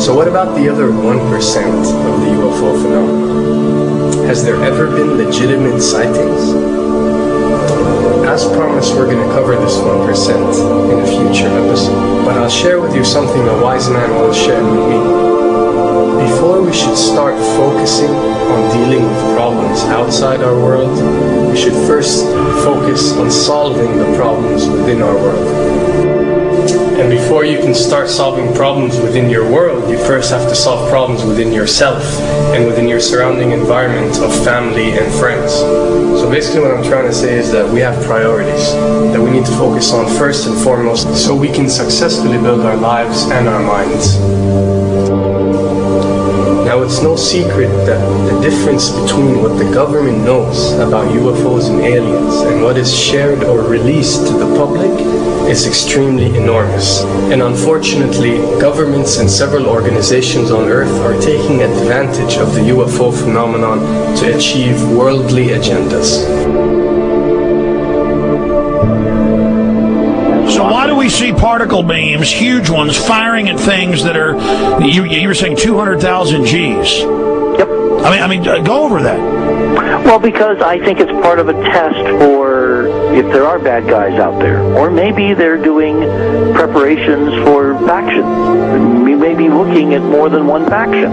So what about the other 1% of the UFO phenomenon? Has there ever been legitimate sightings? As promised, we're going to cover this 1% in a future episode, but I'll share with you something a wise man once shared with me. Before we should start focusing on dealing with problems outside our world, we should first focus on solving the problems within our world. And before you can start solving problems within your world, you first have to solve problems within yourself and within your surrounding environment of family and friends. So basically what I'm trying to say is that we have priorities that we need to focus on first and foremost so we can successfully build our lives and our minds. Now, it's no secret that the difference between what the government knows about UFOs and aliens and what is shared or released to the public is extremely enormous. And unfortunately, governments and several organizations on Earth are taking advantage of the UFO phenomenon to achieve worldly agendas. So why do we see particle beams, huge ones, firing at things that are, you were saying 200,000 Gs? Yep. I mean, go over that. Well, because I think it's part of a test for if there are bad guys out there. Or maybe they're doing preparations for factions. We may be looking at more than one faction.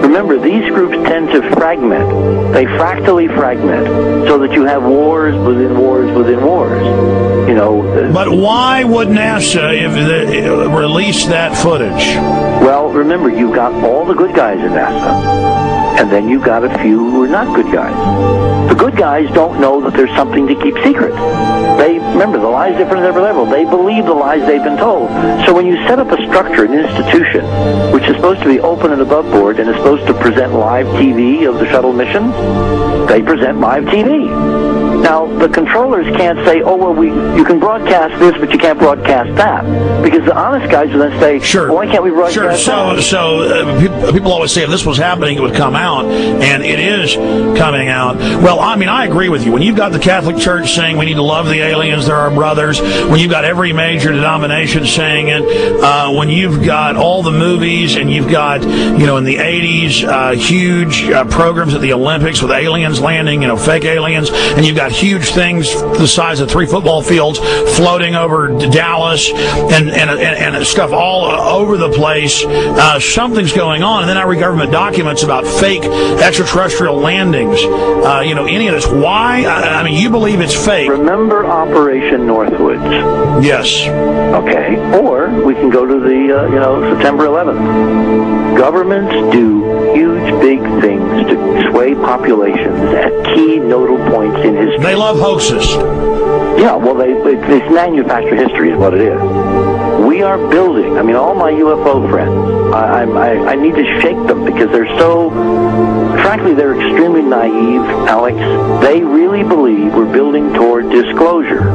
Remember, these groups tend to fragment. They fractally fragment so that you have wars within wars within wars. You know. But why would NASA release that footage? Well, remember, you've got all the good guys in NASA. And then you've got a few who are not good guys. The good guys don't know that there's something to keep secret. Remember, the lie's different at every level. They believe the lies they've been told. So when you set up a structure, an institution, which is supposed to be open and above board and is supposed to present live TV of the shuttle missions, they present live TV. Now, the controllers can't say, oh, well, you can broadcast this, but you can't broadcast that. Because the honest guys will then say, sure. Well, why can't we broadcast that? So people always say if this was happening, it would come out, and it is coming out. Well, I mean, I agree with you. When you've got the Catholic Church saying we need to love the aliens, they're our brothers, when you've got every major denomination saying it, when you've got all the movies, and you've got, in the 80s, huge programs at the Olympics with aliens landing, fake aliens, and you've got huge things the size of 3 football fields floating over Dallas and stuff all over the place. Something's going on. And then I read government documents about fake extraterrestrial landings. Any of this. Why? I mean, you believe it's fake. Remember Operation Northwoods? Yes. Okay. Or we can go to the, September 11th. Governments do huge, big things to sway populations at key nodal points in history. They love hoaxes. Yeah, well, it's manufactured history is what it is. We are building, all my UFO friends, I need to shake them because they're so, frankly, they're extremely naive, Alex. They really believe we're building toward disclosure.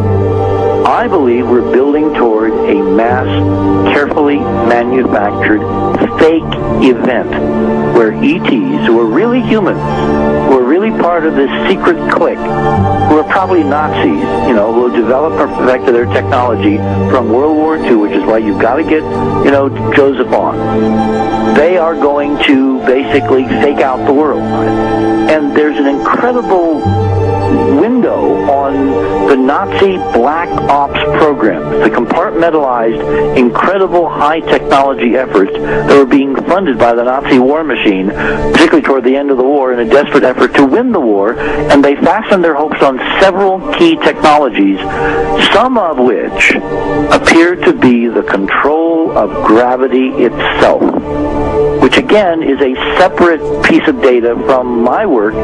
I believe we're building toward a mass, carefully manufactured, fake event where ETs, who are really humans, who are really part of this secret clique, who are probably Nazis, who have developed or perfected their technology from World War II, which is why you've got to get, Joseph on. They are going to basically fake out the world. And there's an incredible window on the Nazi black ops programs, the compartmentalized, incredible high technology efforts that were being funded by the Nazi war machine, particularly toward the end of the war, in a desperate effort to win the war, and they fastened their hopes on several key technologies, some of which appear to be the control of gravity itself, which again is a separate piece of data from my work,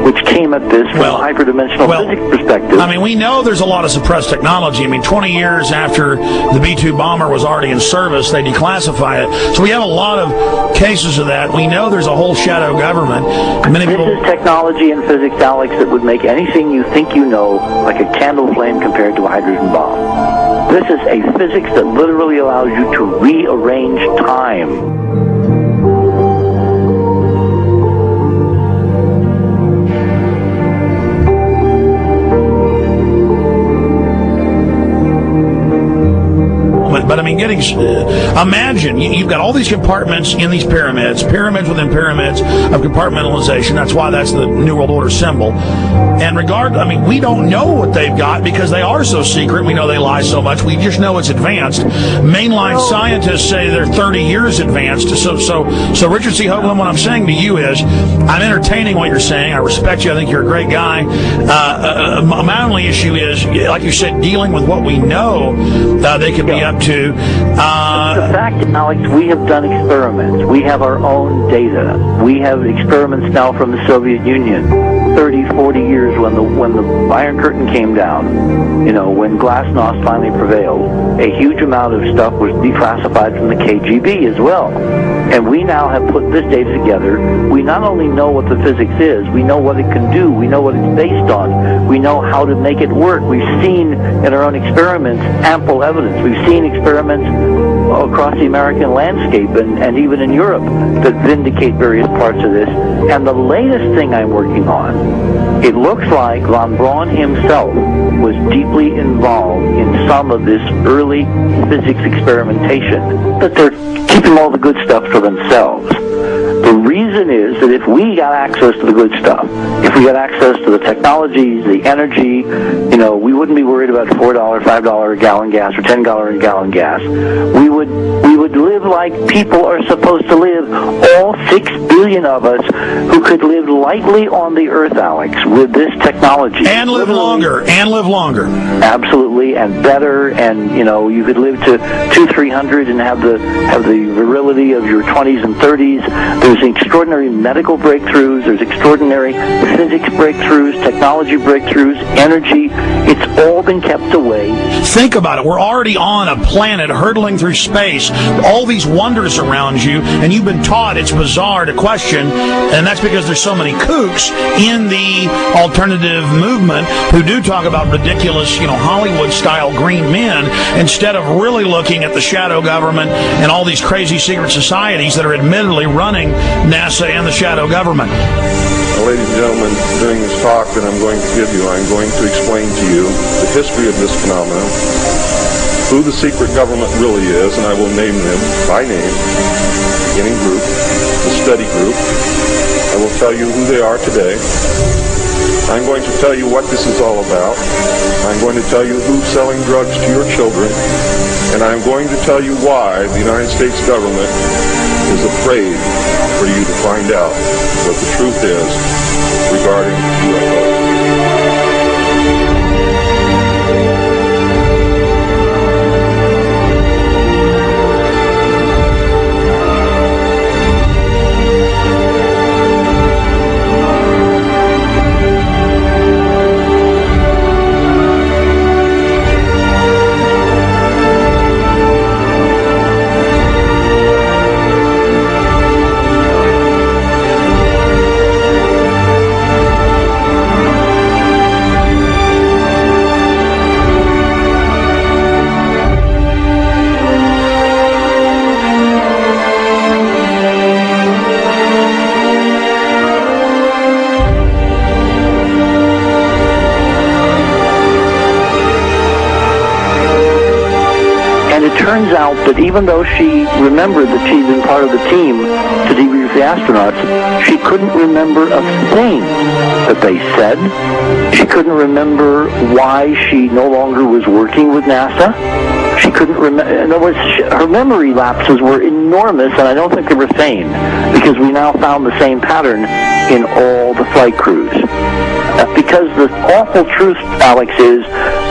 which came at this from a hyperdimensional physics perspective. We know there's a lot of suppressed technology. 20 years after the B-2 bomber was already in service, they declassify it. So we have a lot of cases of that. We know there's a whole shadow government. This is technology and physics, Alex, that would make anything you think you know like a candle flame compared to a hydrogen bomb. This is a physics that literally allows you to rearrange time. But I mean, imagine you've got all these compartments in these pyramids within pyramids of compartmentalization. That's why that's the New World Order symbol. And we don't know what they've got because they are so secret. We know they lie so much. We just know it's advanced. Mainline scientists say they're 30 years advanced. So Richard C. Hoagland, what I'm saying to you is, I'm entertaining what you're saying. I respect you. I think you're a great guy. My only issue is, like you said, dealing with what we know they could be up to. The fact, Alex, we have done experiments. We have our own data. We have experiments now from the Soviet Union. 30, 40 years when the Iron Curtain came down, when Glasnost finally prevailed, a huge amount of stuff was declassified from the KGB as well. And we now have put this data together. We not only know what the physics is, we know what it can do, we know what it's based on, we know how to make it work. We've seen in our own experiments ample evidence. We've seen experiments across the American landscape and even in Europe that vindicate various parts of this. And the latest thing I'm working on, it looks like von Braun himself was deeply involved in some of this early physics experimentation, but they're keeping all the good stuff for themselves. The reason is that if we got access to the good stuff, if we got access to the technologies, the energy, we wouldn't be worried about $4, $5 a gallon gas or $10 a gallon gas. We would live like people are supposed to live, all 6 billion of us who could live lightly on the earth, Alex, with this technology. And live longer. Absolutely, and better, and you could live to 200-300 and have the virility of your 20s and 30s. There's extraordinary medical breakthroughs, there's extraordinary physics breakthroughs, technology breakthroughs, energy. It's all been kept away. Think about it. We're already on a planet hurtling through space, all these wonders around you, and you've been taught it's bizarre to question, and that's because there's so many kooks in the alternative movement who do talk about ridiculous, Hollywood-style green men, instead of really looking at the shadow government and all these crazy secret societies that are admittedly running NASA and the shadow government. Well, ladies and gentlemen, during this talk that I'm going to give you, I'm going to explain to you the history of this phenomenon, who the secret government really is, and I will name them by name, the beginning group, the study group. I will tell you who they are today. I'm going to tell you what this is all about. I'm going to tell you who's selling drugs to your children. And I'm going to tell you why the United States government is afraid for you to find out what the truth is regarding UFOs. Turns out that even though she remembered that she'd been part of the team to debrief the astronauts, she couldn't remember a thing that they said. She couldn't remember why she no longer was working with NASA. She couldn't remember. In other words, her memory lapses were enormous, and I don't think they were feigned, because we now found the same pattern in all the flight crews. Because the awful truth, Alex, is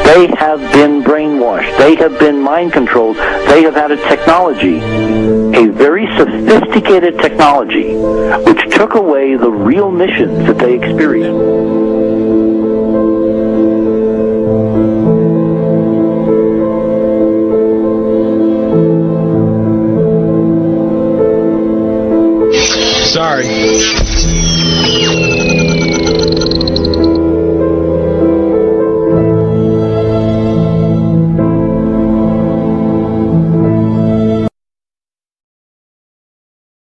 they have been brainwashed. They have been mind controlled. They have had a technology, a very sophisticated technology, which took away the real missions that they experienced. Sorry.